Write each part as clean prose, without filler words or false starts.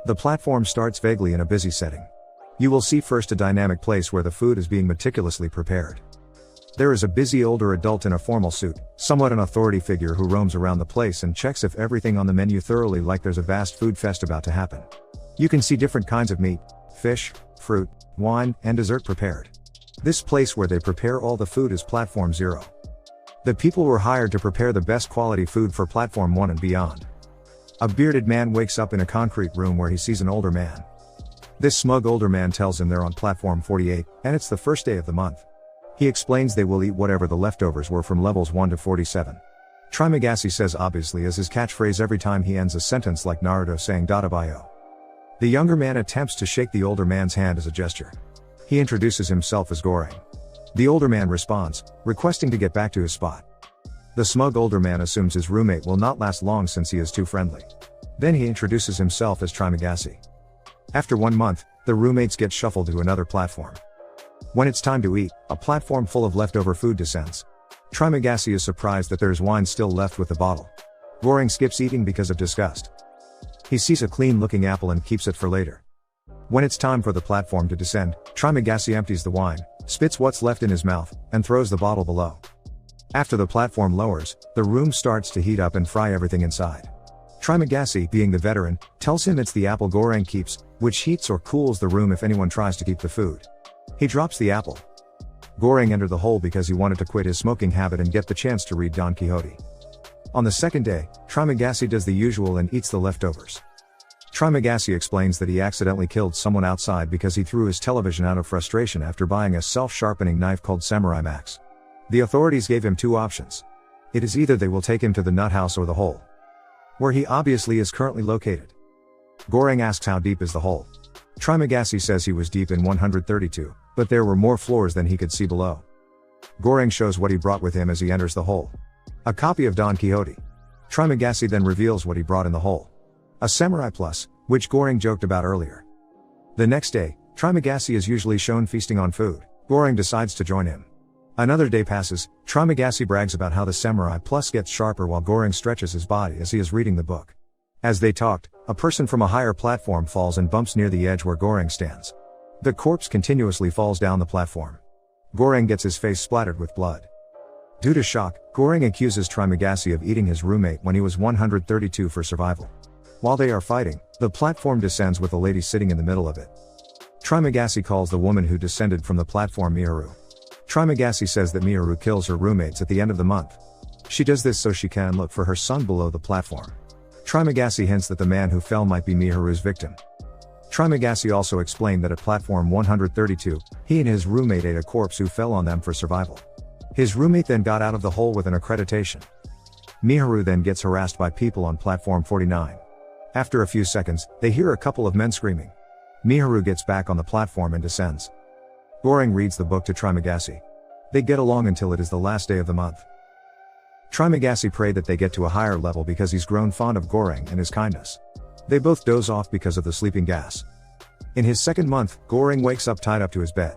The platform starts vaguely in a busy setting. You will see first a dynamic place where the food is being meticulously prepared. There is a busy older adult in a formal suit, somewhat an authority figure who roams around the place and checks if everything on the menu thoroughly, like there's a vast food fest about to happen. You can see different kinds of meat, fish, fruit, wine, and dessert prepared. This place where they prepare all the food is Platform 0. The people were hired to prepare the best quality food for Platform 1 and beyond. A bearded man wakes up in a concrete room where he sees an older man. This smug older man tells him they're on Platform 48, and it's the first day of the month. He explains they will eat whatever the leftovers were from levels 1 to 47. Trimagasi says obviously as his catchphrase every time he ends a sentence, like Naruto saying "Databayo." The younger man attempts to shake the older man's hand as a gesture. He introduces himself as Goreng. The older man responds, requesting to get back to his spot. The smug older man assumes his roommate will not last long since he is too friendly. Then he introduces himself as Trimagasi. After 1 month, the roommates get shuffled to another platform. When it's time to eat, a platform full of leftover food descends. Trimagasi is surprised that there's wine still left with the bottle. Goreng skips eating because of disgust. He sees a clean-looking apple and keeps it for later. When it's time for the platform to descend, Trimagasi empties the wine, spits what's left in his mouth, and throws the bottle below. After the platform lowers, the room starts to heat up and fry everything inside. Trimagasi, being the veteran, tells him it's the apple Goreng keeps, which heats or cools the room if anyone tries to keep the food. He drops the apple. Goreng entered the hole because he wanted to quit his smoking habit and get the chance to read Don Quixote. On the second day, Trimagasi does the usual and eats the leftovers. Trimagasi explains that he accidentally killed someone outside because he threw his television out of frustration after buying a self-sharpening knife called Samurai Max. The authorities gave him 2 options. It is either they will take him to the nut house or the hole, where he obviously is currently located. Goreng asks how deep is the hole. Trimagasi says he was deep in 132, but there were more floors than he could see below. Goreng shows what he brought with him as he enters the hole. A copy of Don Quixote. Trimagasi then reveals what he brought in the hole. A Samurai Plus, which Goreng joked about earlier. The next day, Trimagasi is usually shown feasting on food. Goreng decides to join him. Another day passes. Trimagasi brags about how the Samurai Plus gets sharper while Goreng stretches his body as he is reading the book. As they talked, a person from a higher platform falls and bumps near the edge where Goreng stands. The corpse continuously falls down the platform. Goreng gets his face splattered with blood. Due to shock, Goreng accuses Trimagasi of eating his roommate when he was 132 for survival. While they are fighting, the platform descends with a lady sitting in the middle of it. Trimagasi calls the woman who descended from the platform Miharu. Trimagasi says that Miharu kills her roommates at the end of the month. She does this so she can look for her son below the platform. Trimagasi hints that the man who fell might be Miharu's victim. Trimagasi also explained that at platform 132, he and his roommate ate a corpse who fell on them for survival. His roommate then got out of the hole with an accreditation. Miharu then gets harassed by people on platform 49. After a few seconds, they hear a couple of men screaming. Miharu gets back on the platform and descends. Goreng reads the book to Trimagasi. They get along until it is the last day of the month. Trimagasi prayed that they get to a higher level because he's grown fond of Goreng and his kindness. They both doze off because of the sleeping gas. In his second month, Goreng wakes up tied up to his bed,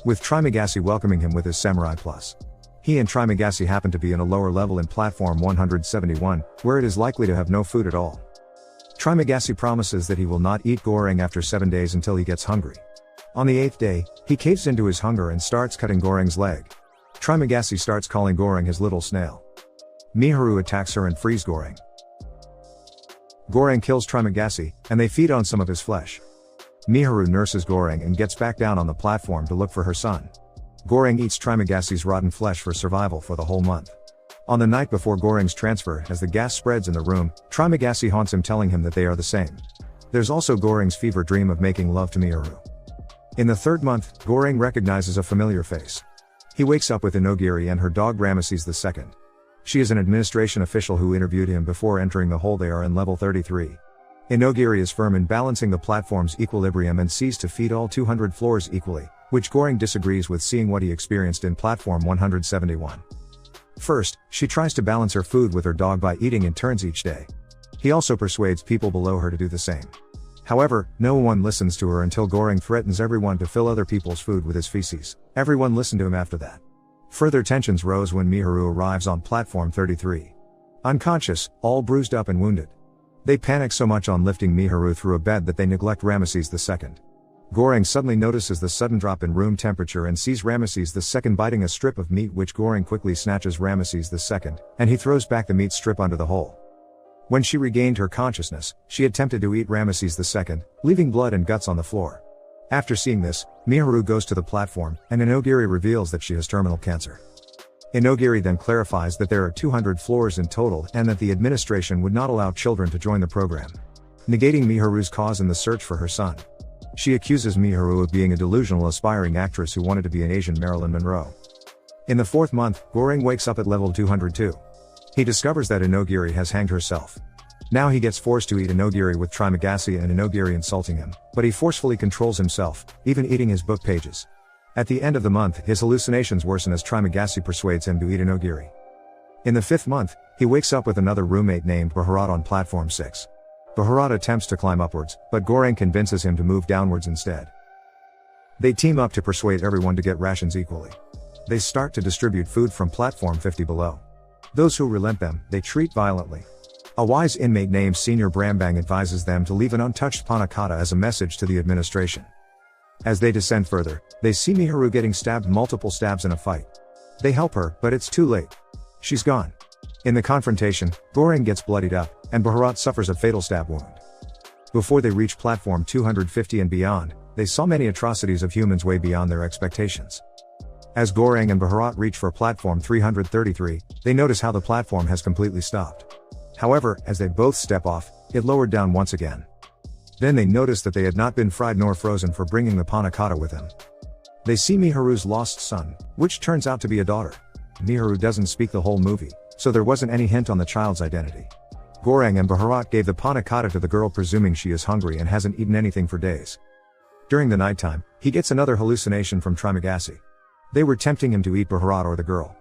with Trimagasi welcoming him with his Samurai Plus. He and Trimagasi happen to be in a lower level in platform 171, where it is likely to have no food at all. Trimagasi promises that he will not eat Goreng after 7 days until he gets hungry. On the 8th day, he caves into his hunger and starts cutting Goreng's leg. Trimagasi starts calling Goreng his little snail. Miharu attacks her and frees Goreng. Goreng kills Trimagasi, and they feed on some of his flesh. Miharu nurses Goreng and gets back down on the platform to look for her son. Goreng eats Trimagasi's rotten flesh for survival for the whole month. On the night before Goreng's transfer, as the gas spreads in the room, Trimagasi haunts him, telling him that they are the same. There's also Goreng's fever dream of making love to Miharu. In the 3rd month, Goreng recognizes a familiar face. He wakes up with Inogiri and her dog Ramesses II. She is an administration official who interviewed him before entering the hole. They are in level 33. Inogiri is firm in balancing the platform's equilibrium and sees to feed all 200 floors equally, which Goreng disagrees with, seeing what he experienced in platform 171. First, she tries to balance her food with her dog by eating in turns each day. He also persuades people below her to do the same. However, no one listens to her until Goreng threatens everyone to fill other people's food with his feces. Everyone listened to him after that. Further tensions rose when Miharu arrives on platform 33. Unconscious, all bruised up and wounded. They panic so much on lifting Miharu through a bed that they neglect Ramesses II. Goreng suddenly notices the sudden drop in room temperature and sees Ramesses II biting a strip of meat, which Goreng quickly snatches Ramesses II, and he throws back the meat strip under the hole. When she regained her consciousness, she attempted to eat Ramesses II, leaving blood and guts on the floor. After seeing this, Miharu goes to the platform, and Inogiri reveals that she has terminal cancer. Inogiri then clarifies that there are 200 floors in total and that the administration would not allow children to join the program, negating Miharu's cause in the search for her son. She accuses Miharu of being a delusional aspiring actress who wanted to be an Asian Marilyn Monroe. In the 4th month, Goreng wakes up at level 202. He discovers that Inogiri has hanged herself. Now he gets forced to eat Inogiri with Trimagasi and Inogiri insulting him, but he forcefully controls himself, even eating his book pages. At the end of the month, his hallucinations worsen as Trimagasi persuades him to eat Inogiri. In the 5th month, he wakes up with another roommate named Bharat on platform 6. Bharat attempts to climb upwards, but Goreng convinces him to move downwards instead. They team up to persuade everyone to get rations equally. They start to distribute food from platform 50 below. Those who relent them, they treat violently. A wise inmate named Senior Brambang advises them to leave an untouched panakata as a message to the administration. As they descend further, they see Miharu getting stabbed multiple stabs in a fight. They help her, but it's too late. She's gone. In the confrontation, Goreng gets bloodied up, and Bharat suffers a fatal stab wound. Before they reach platform 250 and beyond, they saw many atrocities of humans way beyond their expectations. As Goreng and Bharat reach for platform 333, they notice how the platform has completely stopped. However, as they both step off, it lowered down once again. Then they notice that they had not been fried nor frozen for bringing the panakata with them. They see Miharu's lost son, which turns out to be a daughter. Miharu doesn't speak the whole movie, so there wasn't any hint on the child's identity. Goreng and Bharat gave the panakata to the girl presuming she is hungry and hasn't eaten anything for days. During the nighttime, he gets another hallucination from Trimagasi. They were tempting him to eat Bharat or the girl.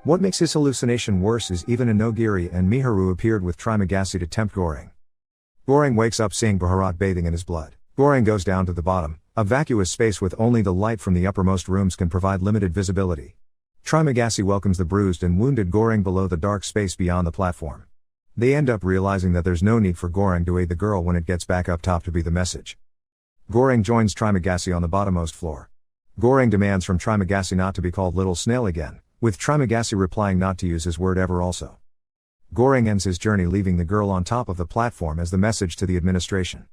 What makes his hallucination worse is even Inogiri and Miharu appeared with Trimagasi to tempt Goreng. Goreng wakes up seeing Bharat bathing in his blood. Goreng goes down to the bottom, a vacuous space with only the light from the uppermost rooms can provide limited visibility. Trimagasi welcomes the bruised and wounded Goreng below the dark space beyond the platform. They end up realizing that there's no need for Goreng to aid the girl when it gets back up top to be the message. Goreng joins Trimagasi on the bottommost floor. Goreng demands from Trimagasi not to be called Little Snail again, with Trimagasi replying not to use his word ever also. Goreng ends his journey leaving the girl on top of the platform as the message to the administration.